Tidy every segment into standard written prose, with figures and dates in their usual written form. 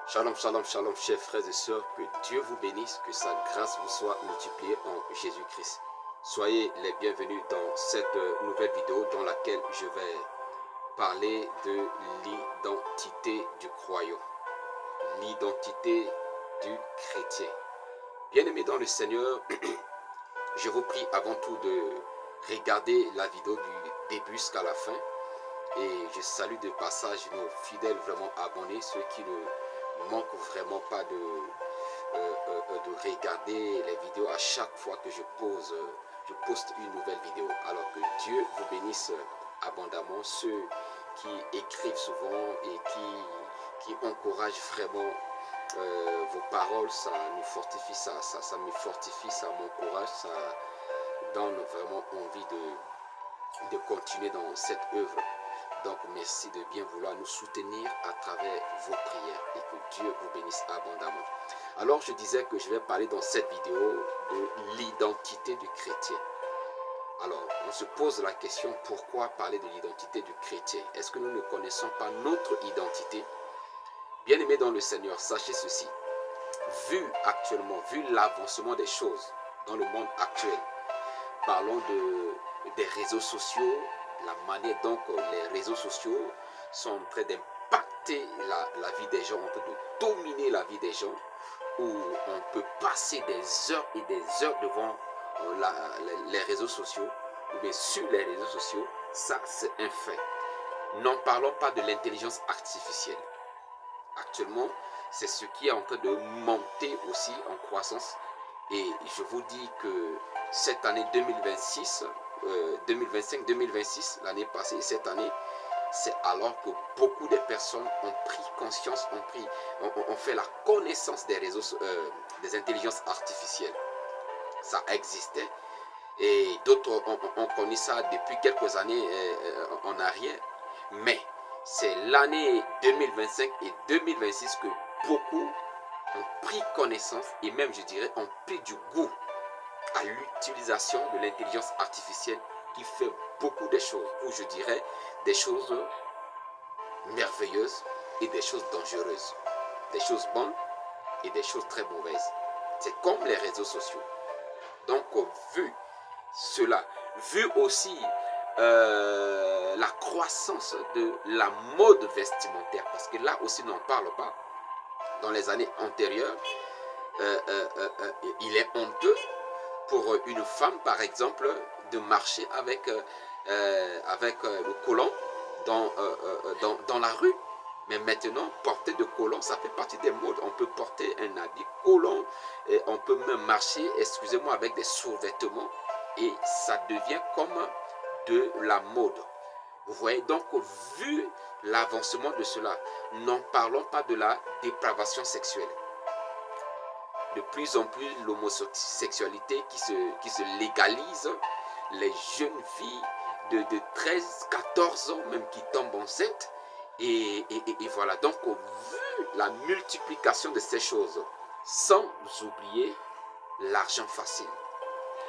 Shalom, shalom, shalom, chers frères et sœurs, que Dieu vous bénisse, que sa grâce vous soit multipliée en Jésus-Christ. Soyez les bienvenus dans cette nouvelle vidéo dans laquelle je vais parler de l'identité du croyant, l'identité du chrétien. Bien-aimés dans le Seigneur, je vous prie avant tout de regarder la vidéo du début jusqu'à la fin. Et je salue de passage nos fidèles vraiment abonnés, ceux qui ne manquent vraiment pas de regarder les vidéos à chaque fois que je poste une nouvelle vidéo. Alors que Dieu vous bénisse abondamment, ceux qui écrivent souvent et qui encouragent vraiment vos paroles, ça nous fortifie, ça me fortifie, ça m'encourage, ça donne vraiment envie de continuer dans cette œuvre. Donc merci de bien vouloir nous soutenir à travers vos prières et que Dieu vous bénisse abondamment. Alors je disais que je vais parler dans cette vidéo de l'identité du chrétien. Alors on se pose la question, pourquoi parler de l'identité du chrétien? Est-ce que nous ne connaissons pas notre identité? Bien-aimés dans le Seigneur, sachez ceci. Vu l'avancement des choses dans le monde actuel, parlons des réseaux sociaux, la manière dont les réseaux sociaux sont en train d'impacter la vie des gens, en train de dominer la vie des gens, où on peut passer des heures et des heures devant les réseaux sociaux, ou bien sur les réseaux sociaux, ça c'est un fait. N'en parlons pas de l'intelligence artificielle. Actuellement, c'est ce qui est en train de monter aussi en croissance. Et je vous dis que cette année 2026, 2025-2026, l'année passée et cette année, c'est alors que beaucoup de personnes ont pris conscience, ont fait la connaissance des réseaux, des intelligences artificielles. Ça existait et d'autres ont connu ça depuis quelques années en arrière. Mais c'est l'année 2025 et 2026 que beaucoup ont pris connaissance et même, je dirais, ont pris du goût à l'utilisation de l'intelligence artificielle qui fait beaucoup de choses, ou je dirais des choses merveilleuses et des choses dangereuses, des choses bonnes et des choses très mauvaises. C'est comme les réseaux sociaux. Donc, vu cela, vu aussi la croissance de la mode vestimentaire, parce que là aussi, on n'en parle pas. Dans les années antérieures, il est honteux pour une femme, par exemple, de marcher avec le collant dans la rue. Mais maintenant, porter de collant, ça fait partie des modes. On peut porter un habit collant, et on peut même marcher, excusez-moi, avec des sous-vêtements. Et ça devient comme de la mode. Vous voyez, donc, vu l'avancement de cela, n'en parlons pas de la dépravation sexuelle. De plus en plus, l'homosexualité qui se légalise, les jeunes filles de 13, 14 ans même qui tombent enceintes. Et voilà, donc vu la multiplication de ces choses, sans oublier l'argent facile.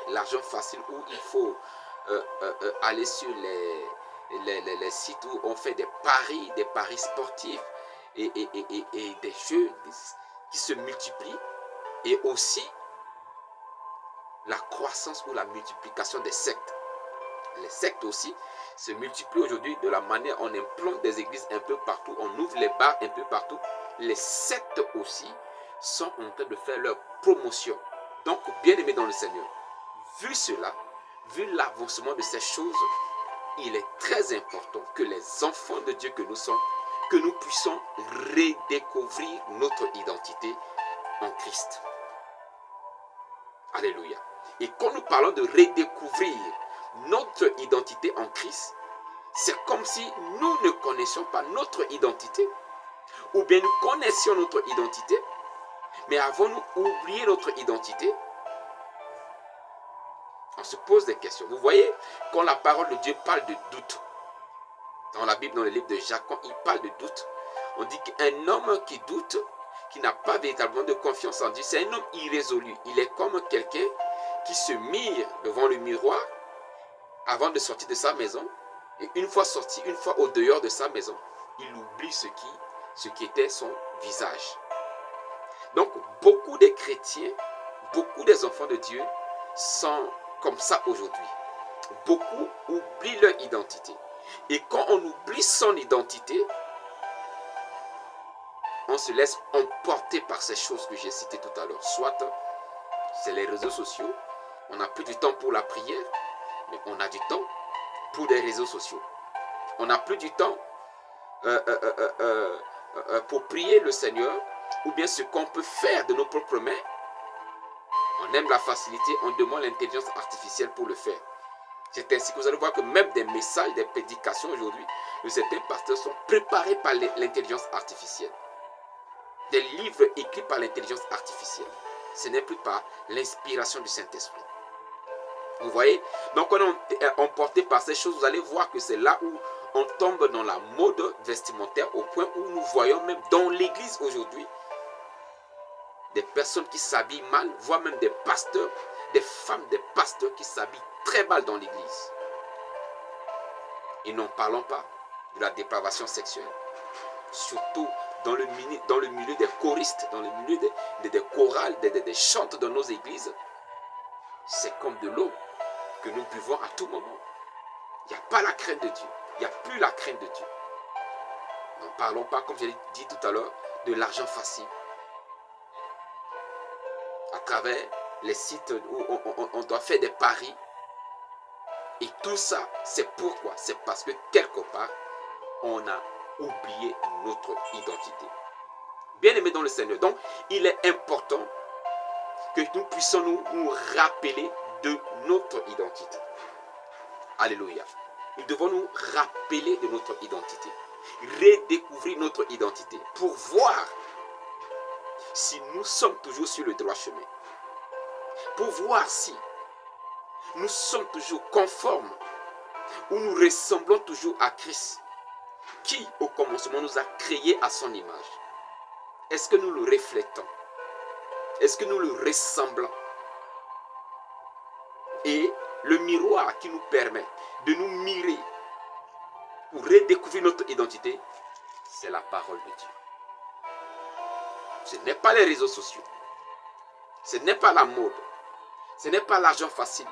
L'argent facile où il faut aller sur les sites où on fait des paris sportifs et des jeux qui se multiplient. Et aussi la croissance ou la multiplication des sectes. Les sectes aussi se multiplient aujourd'hui de la manière on implante des églises un peu partout, on ouvre les bars un peu partout. Les sectes aussi sont en train de faire leur promotion. Donc, bien aimés dans le Seigneur, vu cela, vu l'avancement de ces choses, il est très important que les enfants de Dieu que nous sommes, que nous puissions redécouvrir notre identité en Christ. Alléluia. Et quand nous parlons de redécouvrir notre identité en Christ, c'est comme si nous ne connaissions pas notre identité. Ou bien nous connaissions notre identité, mais avons-nous oublié notre identité? On se pose des questions. Vous voyez, quand la parole de Dieu parle de doute, dans la Bible, dans le livre de Jacques, quand il parle de doute, on dit qu'un homme qui doute, qui n'a pas véritablement de confiance en Dieu, c'est un homme irrésolu. Il est comme quelqu'un qui se mire devant le miroir avant de sortir de sa maison. Et une fois sorti, une fois au dehors de sa maison, il oublie ce qui était son visage. Donc, beaucoup des chrétiens, beaucoup des enfants de Dieu sont comme ça aujourd'hui. Beaucoup oublient leur identité. Et quand on oublie son identité, on se laisse emporter par ces choses que j'ai citées tout à l'heure. Soit c'est les réseaux sociaux, on n'a plus du temps pour la prière, mais on a du temps pour les réseaux sociaux. On n'a plus du temps pour prier le Seigneur, ou bien ce qu'on peut faire de nos propres mains. On aime la facilité, on demande l'intelligence artificielle pour le faire. C'est ainsi que vous allez voir que même des messages, des prédications aujourd'hui de certains pasteurs sont préparés par l'intelligence artificielle. Des livres écrits par l'intelligence artificielle. Ce n'est plus par l'inspiration du Saint-Esprit. Vous voyez? Donc on est emporté par ces choses. Vous allez voir que c'est là où on tombe dans la mode vestimentaire au point où nous voyons même dans l'église aujourd'hui des personnes qui s'habillent mal, voire même des pasteurs, des femmes, des pasteurs qui s'habillent très mal dans l'église. Et n'en parlons pas de la dépravation sexuelle. Surtout dans le milieu des choristes, dans le milieu des chorales, des chantes dans nos églises. C'est comme de l'eau que nous buvons à tout moment. Il n'y a pas la crainte de Dieu. Il n'y a plus la crainte de Dieu. N'en parlons pas, comme je l'ai dit tout à l'heure, de l'argent facile. À travers les sites où on doit faire des paris. Et tout ça, c'est pourquoi? C'est parce que quelque part, on a oublié notre identité. Bien aimé dans le Seigneur. Donc, il est important que nous puissions nous rappeler de notre identité. Alléluia. Nous devons nous rappeler de notre identité. Redécouvrir notre identité pour voir si nous sommes toujours sur le droit chemin. Pour voir si nous sommes toujours conformes ou nous ressemblons toujours à Christ, qui au commencement nous a créés à son image. Est-ce que nous le reflétons? Est-ce que nous le ressemblons? Et le miroir qui nous permet de nous mirer pour redécouvrir notre identité, c'est la parole de Dieu. Ce n'est pas les réseaux sociaux. Ce n'est pas la mode. Ce n'est pas l'argent facile.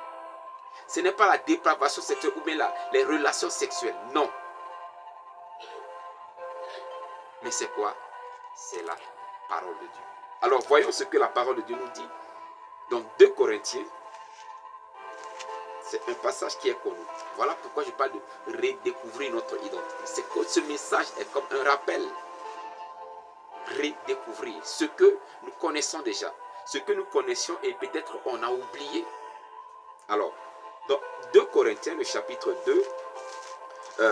Ce n'est pas la dépravation sexuelle ou bien les relations sexuelles. Non. Mais c'est quoi? C'est la parole de Dieu. Alors voyons ce que la parole de Dieu nous dit. Dans 2 Corinthiens, c'est un passage qui est connu. Voilà pourquoi je parle de redécouvrir notre identité. C'est que ce message est comme un rappel. Redécouvrir ce que nous connaissons déjà. Ce que nous connaissions et peut-être on a oublié. Alors, dans 2 Corinthiens, le chapitre 2,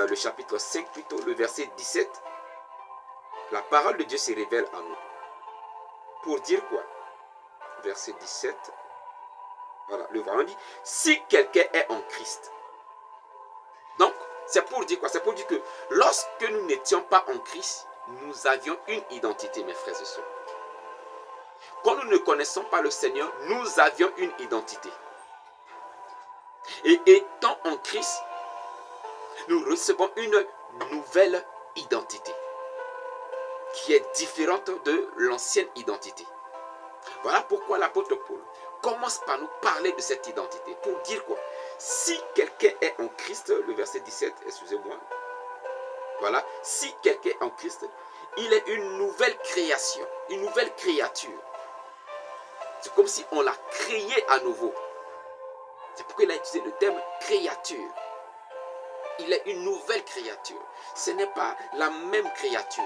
le chapitre 5 plutôt, le verset 17, la parole de Dieu se révèle à nous. Pour dire quoi? Verset 17, voilà, le voilà, on dit, si quelqu'un est en Christ. Donc, c'est pour dire quoi? C'est pour dire que lorsque nous n'étions pas en Christ, nous avions une identité, mes frères et sœurs. Quand nous ne connaissons pas le Seigneur, nous avions une identité. Et étant en Christ, nous recevons une nouvelle identité qui est différente de l'ancienne identité. Voilà pourquoi l'apôtre Paul commence par nous parler de cette identité. Pour dire quoi? Si quelqu'un est en Christ, le verset 17, excusez-moi. Voilà, si quelqu'un est en Christ, il est une nouvelle création, une nouvelle créature. C'est comme si on l'a créé à nouveau. C'est pourquoi il a utilisé le terme créature. Il est une nouvelle créature. Ce n'est pas la même créature.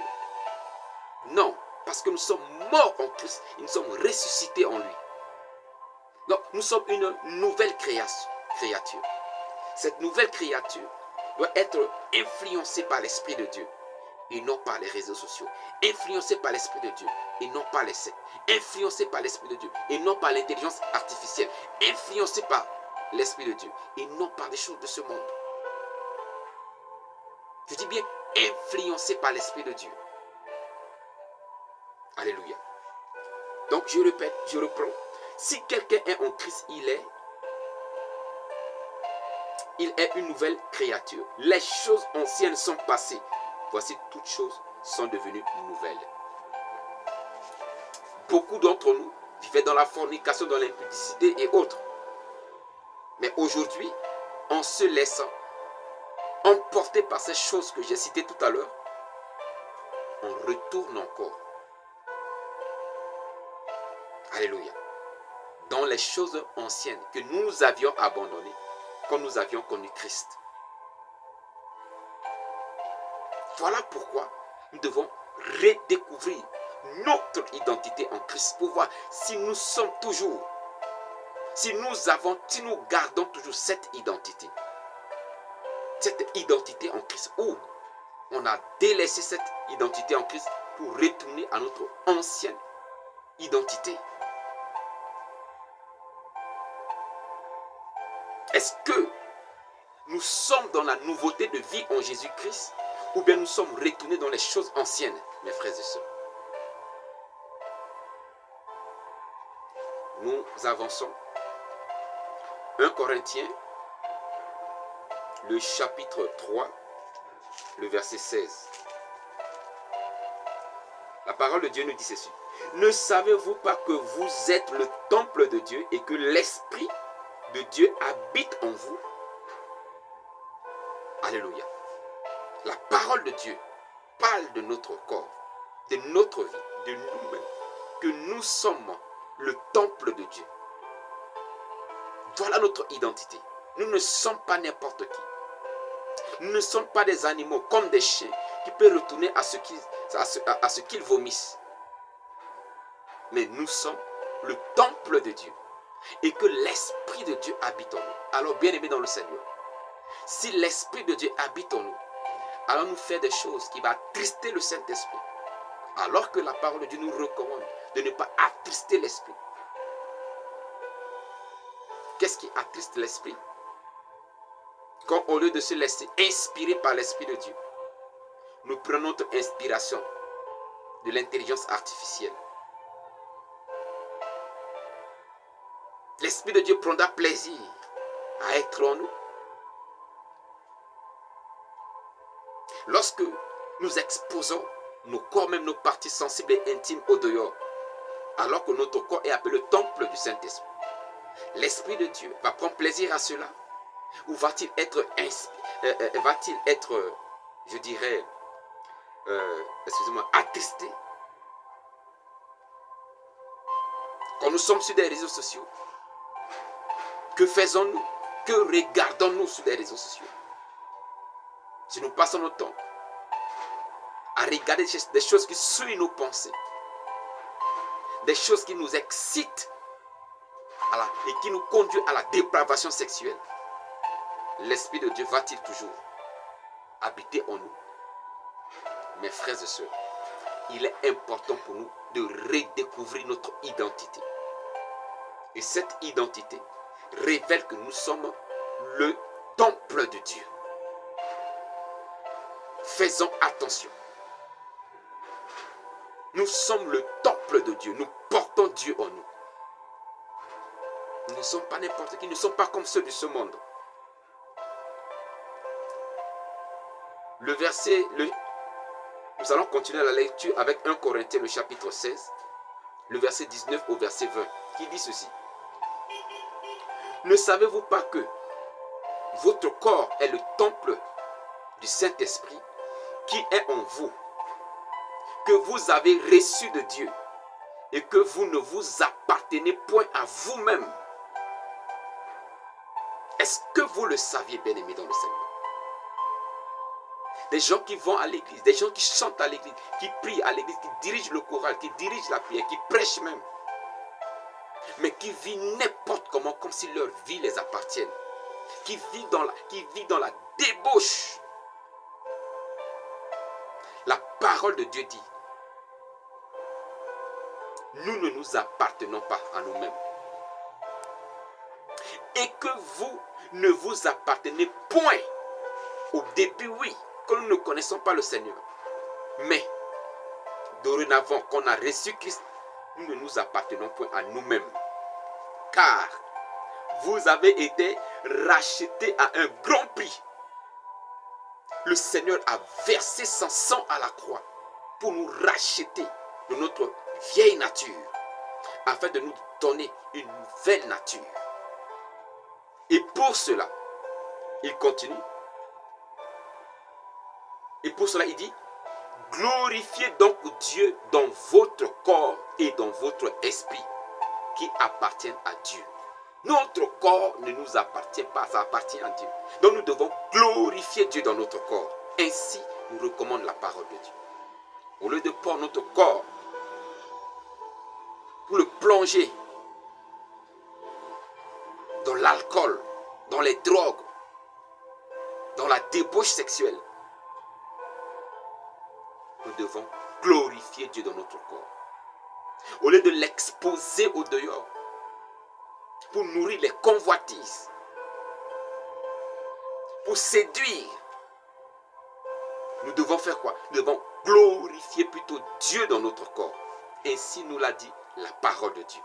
Non, parce que nous sommes morts en Christ et nous sommes ressuscités en lui. Donc, nous sommes une nouvelle créature. Cette nouvelle créature doit être influencée par l'Esprit de Dieu et non par les réseaux sociaux. Influencée par l'Esprit de Dieu et non par les sectes. Influencée par l'Esprit de Dieu et non par l'intelligence artificielle. Influencée par l'Esprit de Dieu et non par les choses de ce monde. Je dis bien influencée par l'Esprit de Dieu. Alléluia. Donc je répète, je reprends. Si quelqu'un est en Christ, il est une nouvelle créature. Les choses anciennes sont passées. Voici toutes choses sont devenues nouvelles. Beaucoup d'entre nous vivaient dans la fornication, dans l'impudicité et autres. Mais aujourd'hui, en se laissant emporter par ces choses que j'ai citées tout à l'heure, on retourne encore. Alléluia. Dans les choses anciennes que nous avions abandonnées quand nous avions connu Christ. Voilà pourquoi nous devons redécouvrir notre identité en Christ pour voir si nous sommes toujours, si nous gardons toujours cette identité en Christ, ou on a délaissé cette identité en Christ pour retourner à notre ancienne identité. Est-ce que nous sommes dans la nouveauté de vie en Jésus-Christ ou bien nous sommes retournés dans les choses anciennes, mes frères et sœurs? Nous avançons. 1 Corinthiens, le chapitre 3, le verset 16. La parole de Dieu nous dit ceci. Ne savez-vous pas que vous êtes le temple de Dieu et que l'Esprit de Dieu habite en vous? Alléluia. La parole de Dieu parle de notre corps, de notre vie, de nous-mêmes, que nous sommes le temple de Dieu. Voilà notre identité. Nous ne sommes pas n'importe qui. Nous ne sommes pas des animaux comme des chiens qui peuvent retourner à ce qu'ils vomissent. Mais nous sommes le temple de Dieu et que l'Esprit de Dieu habite en nous. Alors, bien-aimés dans le Seigneur, si l'Esprit de Dieu habite en nous, alors nous faire des choses qui vont attrister le Saint-Esprit. Alors que la parole de Dieu nous recommande de ne pas attrister l'Esprit. Qu'est-ce qui attriste l'Esprit? Quand au lieu de se laisser inspirer par l'Esprit de Dieu, nous prenons notre inspiration de l'intelligence artificielle. L'Esprit de Dieu prendra plaisir à être en nous. Lorsque nous exposons nos corps, même nos parties sensibles et intimes au dehors, alors que notre corps est appelé le temple du Saint-Esprit, l'Esprit de Dieu va prendre plaisir à cela? Ou va-t-il être, je dirais, attristé? Quand nous sommes sur des réseaux sociaux, que faisons-nous? Que regardons-nous sur des réseaux sociaux? Si nous passons notre temps à regarder des choses qui suivent nos pensées, des choses qui nous excitent et qui nous conduisent à la dépravation sexuelle, l'Esprit de Dieu va-t-il toujours habiter en nous? Mes frères et sœurs, il est important pour nous de redécouvrir notre identité. Et cette identité révèle que nous sommes le temple de Dieu. Faisons attention. Nous sommes le temple de Dieu. Nous portons Dieu en nous. Nous ne sommes pas n'importe qui. Nous ne sommes pas comme ceux de ce monde. Nous allons continuer la lecture avec 1 Corinthiens, le chapitre 16, le verset 19 au verset 20, qui dit ceci. Ne savez-vous pas que votre corps est le temple du Saint-Esprit qui est en vous, que vous avez reçu de Dieu et que vous ne vous appartenez point à vous-même? Est-ce que vous le saviez, bien-aimés dans le Seigneur? Des gens qui vont à l'église, des gens qui chantent à l'église, qui prient à l'église, qui dirigent le choral, qui dirigent la prière, qui prêchent même, mais qui vivent n'importe comment, comme si leur vie les appartienne, qui vivent dans la débauche. La parole de Dieu dit, nous ne nous appartenons pas à nous-mêmes. Et que vous ne vous appartenez point. Au début, oui, que nous ne connaissons pas le Seigneur. Mais, dorénavant qu'on a reçu Christ, nous ne nous appartenons point à nous-mêmes. Car vous avez été rachetés à un grand prix. Le Seigneur a versé son sang à la croix pour nous racheter de notre vieille nature afin de nous donner une nouvelle nature. Et pour cela, il continue. Et pour cela, il dit, glorifiez donc Dieu dans votre corps et dans votre esprit qui appartiennent à Dieu. Notre corps ne nous appartient pas, ça appartient à Dieu. Donc nous devons glorifier Dieu dans notre corps. Ainsi nous recommande la parole de Dieu. Au lieu de prendre notre corps pour le plonger dans l'alcool, dans les drogues, dans la débauche sexuelle, nous devons glorifier Dieu dans notre corps. Au lieu de l'exposer au dehors, pour nourrir les convoitises, pour séduire, nous devons faire quoi? Nous devons glorifier plutôt Dieu dans notre corps. Ainsi nous l'a dit la parole de Dieu.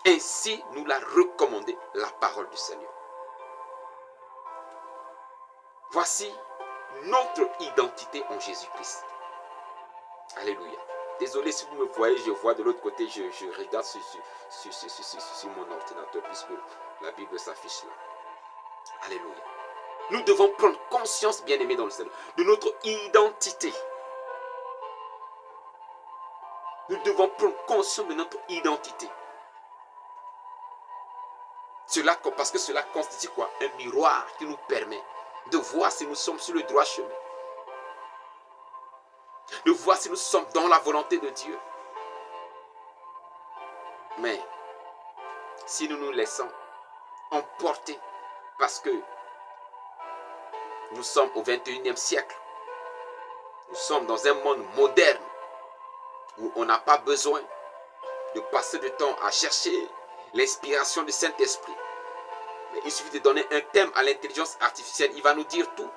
Ainsi nous l'a recommandé la parole du Seigneur. Voici notre identité en Jésus-Christ. Alléluia. Désolé si vous me voyez, je vois de l'autre côté, je regarde sur mon ordinateur puisque la Bible s'affiche là. Alléluia. Nous devons prendre conscience, bien-aimés dans le Seigneur, de notre identité. Nous devons prendre conscience de notre identité. Parce que cela constitue quoi? Un miroir qui nous permet de voir si nous sommes sur le droit chemin. De voir si nous sommes dans la volonté de Dieu. Mais si nous nous laissons emporter parce que nous sommes au 21e siècle, nous sommes dans un monde moderne où on n'a pas besoin de passer du temps à chercher l'inspiration du Saint-Esprit. Mais il suffit de donner un thème à l'intelligence artificielle, il va nous dire tout.